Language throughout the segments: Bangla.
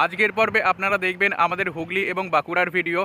আজকের পর্বে আপনারা দেখবেন আমাদের হুগলি এবং বাঁকুড়ার ভিডিও।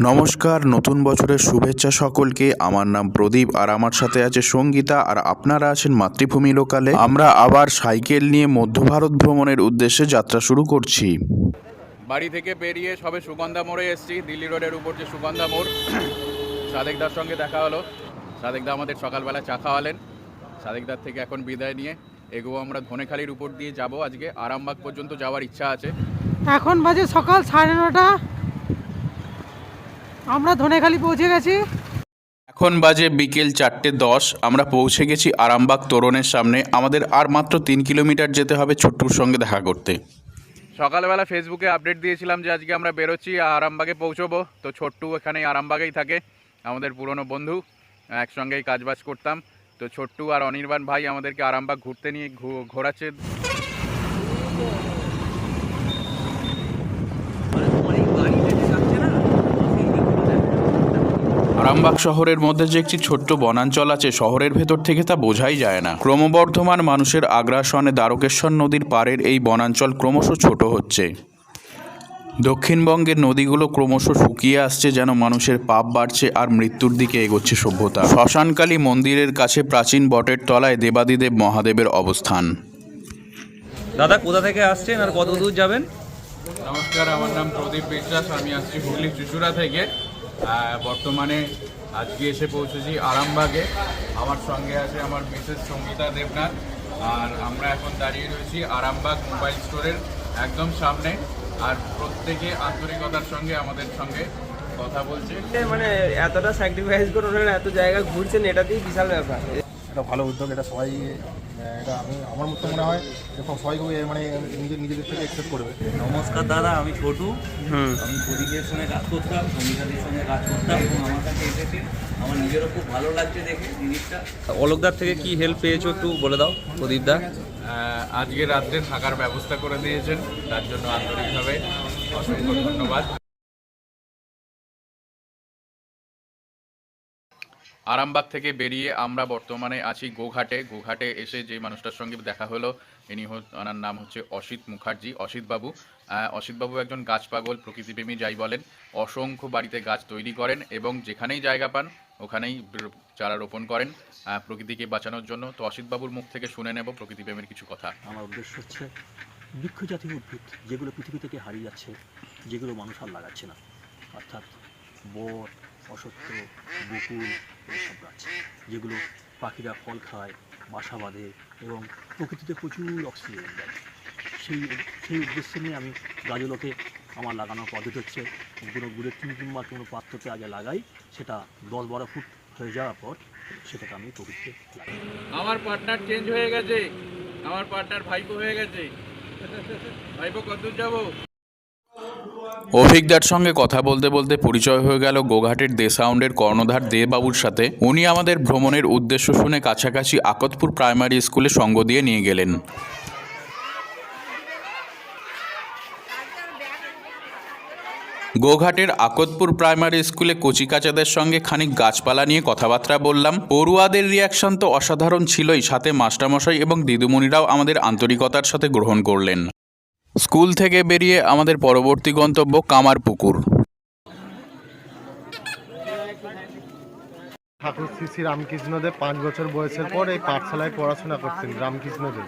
নমস্কার, নতুন বছরের শুভেচ্ছা সকলকে। আমার নাম প্রদীপ আর আমার সাথে আছে সঙ্গীতা, আর আপনারা আছেন মাতৃভূমি লোকালে। আমরা আবার সাইকেল নিয়ে মধ্য ভারত ভ্রমণের উদ্দেশ্যে যাত্রা শুরু করছি। বাড়ি থেকে বেরিয়ে সবে সুগন্ধা মোড়ে এসেছি, দিল্লি রোডের উপর যে সুগন্ধা মোড়। সাদেকদার সঙ্গে দেখা হলো, সাদেকদা আমাদের সকালবেলা চা খাওয়ালেন। সাদেকদার থেকে এখন বিদায় নিয়ে এগোবো আমরা ধনেখালির উপর দিয়ে যাব। আজকে আরামবাগ পর্যন্ত যাওয়ার ইচ্ছা আছে। এখন বাজে সকাল 9:30। আমরা ধনেখালি পৌঁছে গেছি। এখন বাজে বিকেল 4:10। আমরা পৌঁছে গেছি আরামবাগ তোরণের সামনে। আমাদের আর মাত্র 3 কিলোমিটার যেতে হবে ছোট্টুর সঙ্গে দেখা করতে। সকালবেলা ফেসবুকে আপডেট দিয়েছিলাম যে আজকে আমরা বেরোচ্ছি, আরামবাগে পৌঁছবো। তো ছোট্টু এখানেই আরামবাগেই থাকে, আমাদের পুরনো বন্ধু, একসঙ্গেই কাজবাজ করতাম। তো ছোট্টু আর অনির্বাণ ভাই আমাদেরকে আরামবাগ ঘুরতে নিয়ে ঘোরাচ্ছে। আরামবাগ শহরের মধ্যে যে একটি ছোট্ট বনাঞ্চল আছে, শহরের ভেতর থেকে তা বোঝাই যায় না। ক্রমবর্ধমান মানুষের আগ্রাসনে দ্বারকেশ্বর নদীর পাড়ের এই বনাঞ্চল ক্রমশ ছোট হচ্ছে। দক্ষিণবঙ্গের নদীগুলো ক্রমশ শুকিয়ে আসছে, যেন মানুষের পাপ বাড়ছে আর মৃত্যুর দিকে এগোচ্ছে সভ্যতা। শ্মশানকালী মন্দিরের কাছে প্রাচীন বটের তলায় দেবাদিদেব মহাদেবের অবস্থান। দাদা কোথা থেকে আসছেন আর কত দূর যাবেন? নমস্কার, আমার নাম প্রদীপ বিশ্বাস, আমি আসছি হুগলি চুচুড়া থেকে। বর্তমানে আজকে এসে পৌঁছেছি আরামবাগে। আমার সঙ্গে আছে আমার মিসেস সঙ্গীতা দেবনাথ, আর আমরা এখন দাঁড়িয়ে রয়েছি আরামবাগ মোবাইল স্টোরের একদম সামনে। আর প্রত্যেকে আন্তরিকতার সঙ্গে আমাদের সঙ্গে কথা বলছে। মানে এতটা স্যাক্রিফাইস করে ওনারা এত জায়গা ঘুরছেন, এটাতেই বিশাল ব্যাপার। এটা ভালো উদ্যোগ, এটা সবাই, এটা আমার মতো মনে হয় এরকম সবাই মানে নিজেদের থেকে এক্সেপ্ট করবে। নমস্কার দাদা, আমি ছোটু। আমি প্রদীপের সঙ্গে কাজ করতাম, সঙ্গীতাদের সঙ্গে কাজ করতাম এবং আমার কাছে এসেছে। আমার নিজেরও খুব ভালো লাগছে দেখে জিনিসটা। অলোকদার থেকে কি হেল্প পেয়েছো একটু বলে দাও প্রদীপদা। আজকে রাত্রে থাকার ব্যবস্থা করে দিয়েছেন, তার জন্য আন্তরিকভাবে অসংখ্য ধন্যবাদ। আরামবাগ থেকে বেরিয়ে আমরা বর্তমানে আছি গোঘাটে। গোঘাটে এসে যে মানুষটার সঙ্গে দেখা হলো, ওনার নাম হচ্ছে অসিত মুখার্জি, অসিতবাবু। অসিতবাবু একজন গাছ পাগল, প্রকৃতিপ্রেমী যাই বলেন। অসংখ্য বাড়িতে গাছ তৈরি করেন এবং যেখানেই জায়গা পান ওখানেই চারা রোপণ করেন প্রকৃতিকে বাঁচানোর জন্য। তো অসিতবাবুর মুখ থেকে শুনে নেব প্রকৃতিপ্রেমের কিছু কথা। আমার উদ্দেশ্য হচ্ছে বৃক্ষ জাতীয় উদ্ভিদ যেগুলো পৃথিবী থেকে হারিয়ে যাচ্ছে, যেগুলো মানুষ আর লাগাচ্ছে না, অর্থাৎ বট, অশ্বত্থ, বকুল, এইসব গাছ যেগুলো পাখিরা ফল খায়, বাসা বাঁধে এবং প্রকৃতিতে প্রচুর অক্সিজেন দেয়। সেই উদ্দেশ্যে নিয়ে আমি গাছগুলোকে আমার লাগানোর পদ্ধতি হচ্ছে কোনো বুলেটিন কিংবা কোনো পাত্রতে আগে লাগাই, সেটা 10-12 ফুট হয়ে যাওয়ার পর সেটাকে আমি প্রকৃতিতে লাগাই। আমার পার্টনার চেঞ্জ হয়ে গেছে, আমার পার্টনার ভাইপো হয়ে গেছে। ভাইপো কতদূর যাবো? অভিজ্ঞতার সঙ্গে কথা বলতে বলতে পরিচয় হয়ে গেল গোঘাটের দে সাউন্ডের কর্ণধার দেববাবুর সাথে। উনি আমাদের ভ্রমণের উদ্দেশ্য শুনে কাছাকাছি আকতপুর প্রাইমারি স্কুলে সঙ্গ দিয়ে নিয়ে গেলেন। গোঘাটের আকতপুর প্রাইমারি স্কুলে কচিকাচাদের সঙ্গে খানিক গাছপালা নিয়ে কথাবার্তা বললাম। পড়ুয়াদের রিয়াকশন তো অসাধারণ ছিলই, সাথে মাস্টারমশাই এবং দিদিমণিরাও আমাদের আন্তরিকতার সাথে গ্রহণ করলেন। স্কুল থেকে বেরিয়ে আমাদের পরবর্তী গন্তব্য কামারপুকুর। ঠাকুর শ্রী শ্রী রামকৃষ্ণদেব 5 বছর বয়সের পর এই পাঠশালায় পড়াশোনা করতেন। রামকৃষ্ণদেব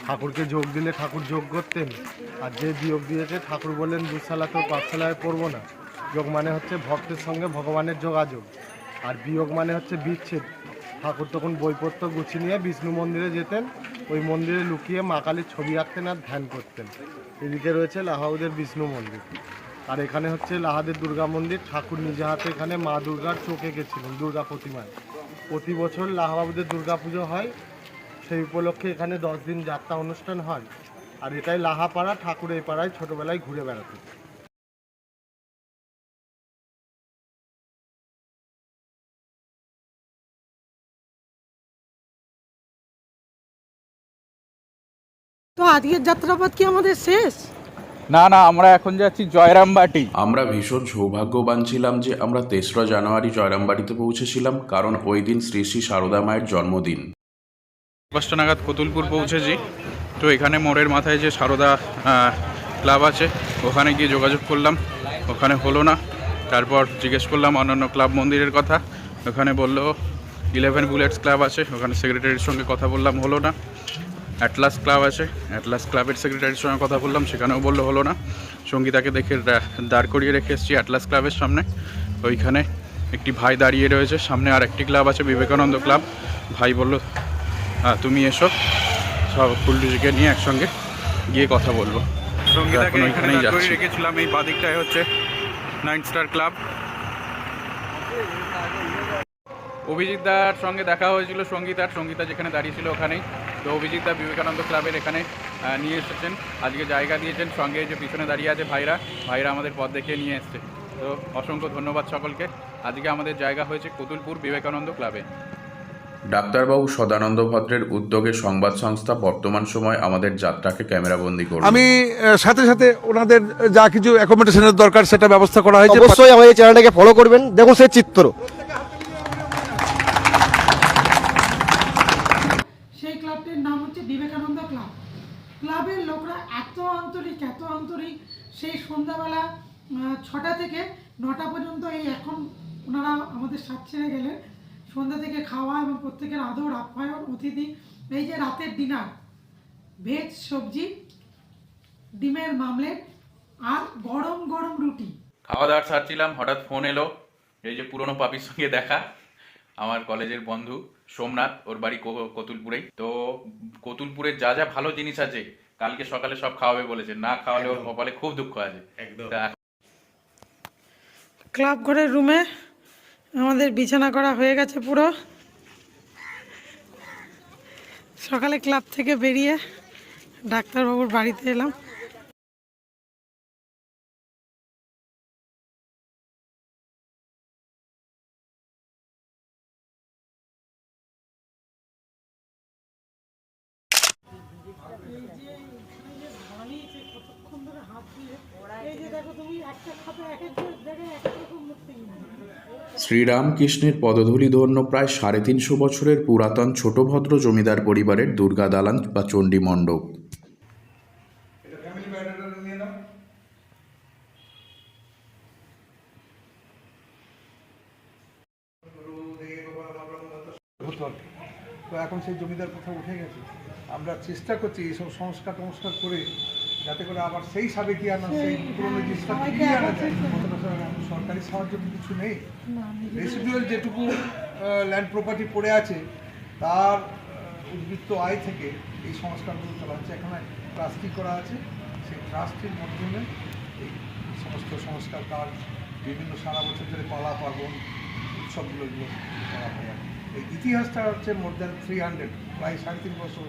ঠাকুরকে যোগ দিলে ঠাকুর যোগ করতেন, আর যে বিয়োগ দিয়েছে ঠাকুর বললেন দুঃশালা তো পাঠশালায় পড়বো না। যোগ মানে হচ্ছে ভক্তের সঙ্গে ভগবানের যোগাযোগ, আর বিয়োগ মানে হচ্ছে বিচ্ছেদ। ঠাকুর তখন বইপত্র গুছিয়ে নিয়ে বিষ্ণু মন্দিরে যেতেন, ওই মন্দিরে লুকিয়ে মা কালীর ছবি আঁকতেন আর ধ্যান করতেন। এদিকে রয়েছে লাহাউদের বিষ্ণু মন্দির, আর এখানে হচ্ছে লাহাদের দুর্গা মন্দির। ঠাকুর নিজে হাতে এখানে মা দুর্গার চোখ এঁকেছিলেন দুর্গা প্রতিমায়। প্রতি বছর লাহাবাবুদের দুর্গা পুজো হয়, সেই উপলক্ষে এখানে 10 দিন যাত্রা অনুষ্ঠান হয়। আর এটাই লাহাপাড়া, ঠাকুর এই পাড়ায় ছোটোবেলায় ঘুরে বেড়াতেন। তো আজকের যাত্রাপথ কি আমাদের শেষ? না না, আমরা এখন যাচ্ছি জয়রামবাটি। আমরা ভীষণ সৌভাগ্যবান ছিলাম যে আমরা 3রা জানুয়ারি জয়রামবাটিতে পৌঁছেছিলাম, কারণ ওই দিন শ্রী শ্রী সারদা মায়ের জন্মদিন। 5টা নাগাদ কতুলপুর পৌঁছেছি। তো এখানে মোড়ের মাথায় যে সারদা ক্লাব আছে ওখানে গিয়ে যোগাযোগ করলাম, ওখানে হলো না। তারপর জিজ্ঞেস করলাম অন্যান্য ক্লাব মন্দিরের কথা, ওখানে বললো 11 বুলেটস ক্লাব আছে, ওখানে সেক্রেটারির সঙ্গে কথা বললাম, হলো না। অ্যাটলাস ক্লাব আছে, অ্যাটলাস ক্লাবের সেক্রেটারির সঙ্গে কথা বললাম, সেখানেও বললো হলো না। সঙ্গীতাকে দেখে দাঁড় করিয়ে রেখে এসেছি অ্যাটলাস ক্লাবের সামনে। ওইখানে একটি ভাই দাঁড়িয়ে রয়েছে, সামনে আর একটি ক্লাব আছে বিবেকানন্দ ক্লাব। ভাই বলল তুমি এসো, সব ফুলটুজিকে নিয়ে একসঙ্গে গিয়ে কথা বলবো। সঙ্গীতাকে এখানেই যাচ্ছি। রেখেছিলাম এই বাদিকটায় হচ্ছে 9 স্টার ক্লাব। অভিজিৎ দার সঙ্গে দেখা হয়েছিল সঙ্গীতা যেখানে দাঁড়িয়েছিল ওখানেই। তো অভিজিৎ দা বিবেকানন্দ ক্লাবের এখানে নিয়ে এসেছেন, আজকে জায়গা দিয়েছেন। সঙ্গে যে পিছনে দাঁড়িয়ে আছে ভাইরা আমাদের পথ দেখিয়ে নিয়ে এসছে। তো অসংখ্য ধন্যবাদ সকলকে। আজকে আমাদের জায়গা হয়েছে কতুলপুর বিবেকানন্দ ক্লাবে। ডাক্তারবাবু সদানন্দ ভদ্রের উদ্যোগে সংবাদ সংস্থা বর্তমান সময় আমাদের যাত্রাকে ক্যামেরাবন্দি করবে। আমি সাথে সাথে ওনাদের যা কিছু অ্যাকোমোডেশনের দরকার সেটা ব্যবস্থা করা হয়েছে। অবশ্যই আমাদের চ্যানেলটাকে ফলো করবেন। দেখুন সেই চিত্র, সেই ক্লাবটির নাম হচ্ছে বিবেকানন্দ ক্লাব। ক্লাবের লোকরা এত আন্তরিক সেই সন্ধ্যাবেলা 6টা থেকে 9টা পর্যন্ত, এই এখন ওনারা আমাদের সাথ ছেড়ে গেলেন। সন্ধ্যা থেকে খাওয়া এবং প্রত্যেকের আদর আপ্যায়ন, অতিথি, এই যে রাতের ডিনার, ভেজ সবজি, ডিমের মামলেট আর গরম গরম রুটি। খাওয়া দাওয়া সারছিলাম, হঠাৎ ফোন এলো। এই যে পুরনো পাপির সঙ্গে দেখা, আমার কলেজের বন্ধু সোমনাথ, ওর বাড়ি কতুলপুরেই। তো কতুলপুরের যা যা ভালো জিনিস আছে কালকে সকালে সব খাওয়াবে বলেছে, না খাওয়ালে ওর কপালে খুব দুঃখ আছে। ক্লাব ঘরের রুমে আমাদের বিছানা করা হয়ে গেছে পুরো। সকালে ক্লাব থেকে বেরিয়ে ডাক্তারবাবুর বাড়িতে এলাম। শ্রীরামকৃষ্ণের পদধূলি ধন্য প্রায় 350 বছরের পুরাতন ছোটভদ্র জমিদার পরিবারের দুর্গা দালান বা চণ্ডী মণ্ডপ। তো এখন সেই জমিদার কথা উঠে গেছে। আমরা চেষ্টা করছি এইসব সংস্কার করে যাতে করে আবার সেই সাবেকিয়ানা, সেই পুরনো জিনিসটা ফিরিয়ে আনা যায়। সরকারি সাহায্য কিছু নেই, রেসিডুয়াল যেটুকু ল্যান্ড প্রপার্টি পড়ে আছে তার উদ্বৃত্ত আয় থেকে এই সংস্কারগুলো চলা হচ্ছে। এখানে ট্রাস্টি করা আছে, সেই ট্রাস্টির মাধ্যমে এই সমস্ত সংস্কার কাজ, বিভিন্ন সারা বছর ধরে পালা পার্বণ উৎসবগুলো করা হয়। এই ইতিহাসটা হচ্ছে মোর দ্যান 300, প্রায় 3.5 বছর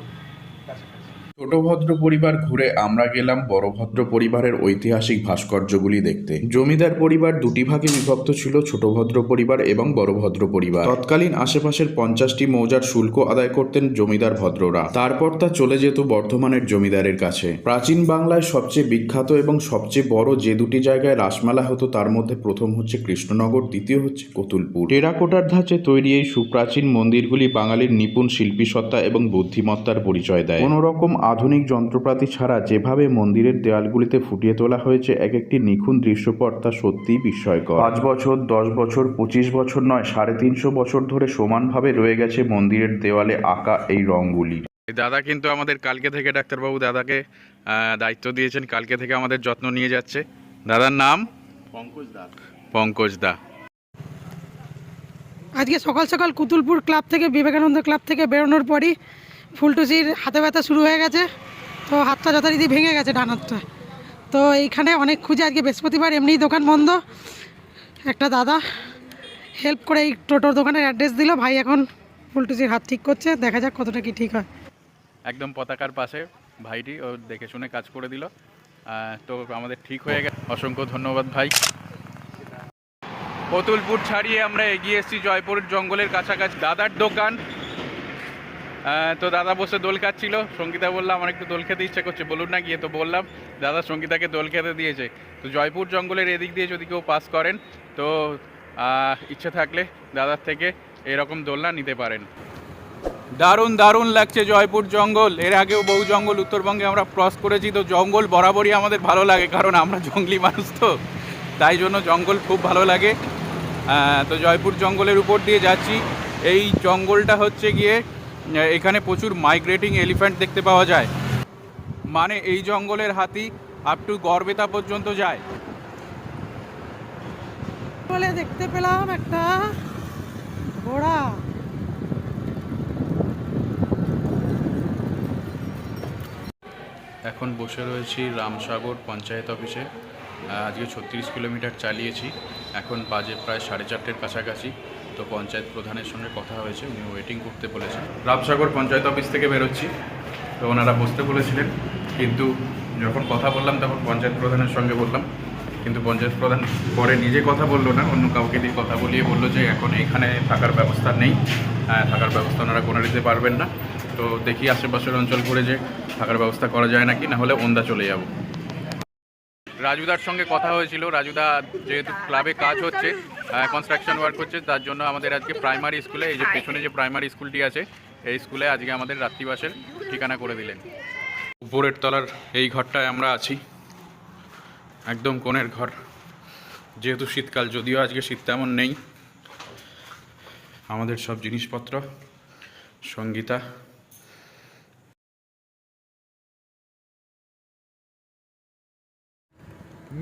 কাছাকাছি। ছোটভদ্র পরিবার ঘুরে আমরা গেলাম বড়ভদ্র পরিবারের ঐতিহাসিক ভাস্কর্যগুলি দেখতে। জমিদার পরিবার দুটি ভাগে বিভক্ত ছিল, ছোটভদ্র পরিবার এবং বড়ভদ্র পরিবার। তৎকালীন আশেপাশের 50টি মৌজার শুল্ক আদায় করতেন জমিদার ভদ্ররা, তারপর তা চলে যেত বর্ধমানের জমিদারের কাছে। প্রাচীন বাংলায় সবচেয়ে বিখ্যাত এবং সবচেয়ে বড় যে দুটি জায়গায় রাসমেলা হতো তার মধ্যে প্রথম হচ্ছে কৃষ্ণনগর, দ্বিতীয় হচ্ছে কতুলপুর। টেরাকোটার ধাঁচে তৈরি এই সুপ্রাচীন মন্দিরগুলি বাঙালির নিপুণ শিল্পীসত্তা এবং বুদ্ধিমত্তার পরিচয় দেয়। কোনো রকম আধুনিক যন্ত্রপাতি ছাড়া যেভাবে মন্দিরের দেয়ালগুলিতে ফুটিয়ে তোলা হয়েছে এক একটি নিখুঁত দৃশ্যপট, তা সত্যিই বিস্ময়কর। 5 বছর, 10 বছর, 25 বছর নয়, 350 বছর ধরে সমানভাবে রয়ে গেছে মন্দিরের দেওয়ালে আঁকা এই রঙগুলি। দাদা কিন্তু আমাদের কালকে থেকে, ডাক্তারবাবু দাদাকে দায়িত্ব দিয়েছেন, কালকে থেকে আমাদের যত্ন নিয়ে যাচ্ছে। দাদার নাম পঙ্কজ দা। আজকে সকাল সকাল কুতুলপুর ক্লাব থেকে, বিবেকানন্দ ক্লাব থেকে বেরোনোর পরই ফুলটুসির হাতে ব্যথা শুরু হয়ে গেছে। তো হাতটা যথারীতি ভেঙে গেছে, ডান হাতটা। তো এইখানে অনেক খুঁজে, আজকে বৃহস্পতিবার, এমনিই দোকান বন্ধ। একটা দাদা হেল্প করে এই টোটোর দোকানের অ্যাড্রেস দিল। ভাই এখন ফুলটুসির হাত ঠিক করছে, দেখা যাক কতটা কি ঠিক হয়। একদম পতাকার পাশে ভাইটি ও দেখে শুনে কাজ করে দিল। তো আমাদের ঠিক হয়ে গেছে, অসংখ্য ধন্যবাদ ভাই। কতুলপুর ছাড়িয়ে আমরা এগিয়ে এসেছি জয়পুরের জঙ্গলের কাছাকাছি। দাদার দোকান। তো দাদা বসে দোল খাচ্ছিল। সঙ্গীতা বললাম আমার একটু দোল খেতে ইচ্ছে করছে, বলুন না গিয়ে। তো বললাম, দাদা সঙ্গীতাকে দোল খেতে দিয়েছে। তো জয়পুর জঙ্গলের এদিক দিয়ে যদি কেউ পাস করেন তো ইচ্ছে থাকলে দাদার থেকে এরকম দোলনা নিতে পারেন। দারুণ দারুণ লাগছে জয়পুর জঙ্গল। এর আগেও বহু জঙ্গল উত্তরবঙ্গে আমরা ক্রস করেছি, তো জঙ্গল বরাবরই আমাদের ভালো লাগে, কারণ আমরা জঙ্গলি মানুষ, তো তাই জন্য জঙ্গল খুব ভালো লাগে। তো জয়পুর জঙ্গলের উপর দিয়ে যাচ্ছি। এই জঙ্গলটা হচ্ছে গিয়ে এখানে প্রচুর মাইগ্রেটিং এলিফ্যান্ট দেখতে পাওয়া যায়, মানে এই জঙ্গলের হাতি আপ টু গড়বেতা পর্যন্ত যায়। বলে দেখতে পেলাম একটা ঘোড়া। এখন বসে রয়েছি রামসাগর পঞ্চায়েত অফিসে। আজকে 36 কিলোমিটার চালিয়েছি, এখন বাজে প্রায় 4:30 কাছাকাছি। তো পঞ্চায়েত প্রধানের সঙ্গে কথা হয়েছে, উনি ওয়েটিং করতে বলেছেন। রামসাগর পঞ্চায়েত অফিস থেকে বেরোচ্ছি, তো ওনারা বসতে বলেছিলেন, কিন্তু যখন কথা বললাম তখন পঞ্চায়েত প্রধানের সঙ্গে বললাম, কিন্তু পঞ্চায়েত প্রধান পরে নিজে কথা বললো না, অন্য কাউকে দিয়ে কথা বলিয়ে বললো যে এখন এখানে থাকার ব্যবস্থা নেই, থাকার ব্যবস্থা ওনারা করে দিতে পারবেন না। তো দেখি আশেপাশের অঞ্চল ঘুরে যে থাকার ব্যবস্থা করা যায় নাকি, না হলে ওন্দা চলে যাব। রাজুদার সঙ্গে কথা হয়েছিল। রাজুদা যেহেতু ক্লাবে কাজ হচ্ছে, কনস্ট্রাকশন ওয়ার্ক হচ্ছে, তার জন্য আমাদের আজকে প্রাইমারি স্কুলে, এই যে পেছনে যে প্রাইমারি স্কুলটি আছে, এই স্কুলে আজকে আমাদের রাত্রিবাসের ঠিকানা করে দিলেন। উপরের তলার এই ঘরটায় আমরা আছি, একদম কোণের ঘর। যেহেতু শীতকাল, যদিও আজকে শীত তেমন নেই। আমাদের সব জিনিসপত্র, সঙ্গীতা।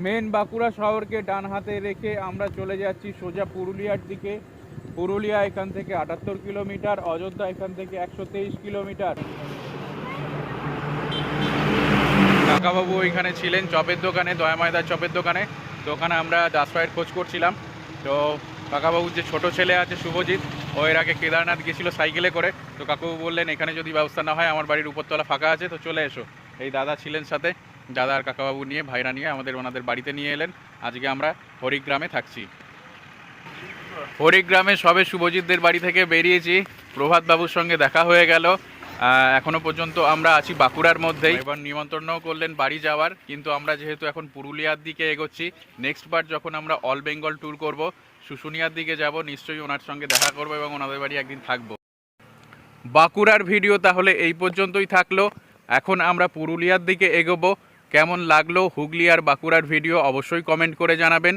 মেন বাঁকুড়া শহরকে ডান হাতে রেখে আমরা চলে যাচ্ছি সোজা পুরুলিয়ার দিকে। পুরুলিয়া এখান থেকে 78 কিলোমিটার, অযোধ্যা এখান থেকে 123 কিলোমিটার। কাকাবাবু এখানে ছিলেন চপের দোকানে, দয়াময়দার চপের দোকানে। তো ওখানে আমরা দাসপায়ের খোঁজ করছিলাম। তো কাকাবাবুর যে ছোট ছেলে আছে শুভজিৎ, ও এর আগে কেদারনাথ গেছিল সাইকেলে করে। তো কাকাবাবু বললেন এখানে যদি ব্যবস্থা না হয়, আমার বাড়ির উপরতলা ফাঁকা আছে, তো চলে এসো। এই দাদা ছিলেন সাথে, দাদা আর কাকাবাবু নিয়ে, ভাইরা নিয়ে ওনাদের বাড়িতে নিয়ে এলেন। আজকে আমরা হরিগ্রামে থাকছি। হরিগ্রামে সবে শুভজিৎদের বাড়ি থেকে বেরিয়েছি, প্রভাত বাবুর সঙ্গে দেখা হয়ে গেল। এখনো পর্যন্ত আমরা আছি বাঁকুড়ার মধ্যেই। এবার নিমন্ত্রণও করলেন বাড়ি যাওয়ার, কিন্তু আমরা যেহেতু এখন পুরুলিয়ার দিকে এগোচ্ছি, নেক্সট বার যখন আমরা অল বেঙ্গল ট্যুর করব, শুশুনিয়ার দিকে যাব, নিশ্চয়ই ওনার সঙ্গে দেখা করব এবং ওনাদের বাড়ি একদিন থাকবো। বাঁকুড়ার ভিডিও তাহলে এই পর্যন্তই থাকলো। এখন আমরা পুরুলিয়ার দিকে এগোবো। কেমন লাগলো হুগলি আর বাঁকুড়ার ভিডিও অবশ্যই কমেন্ট করে জানাবেন।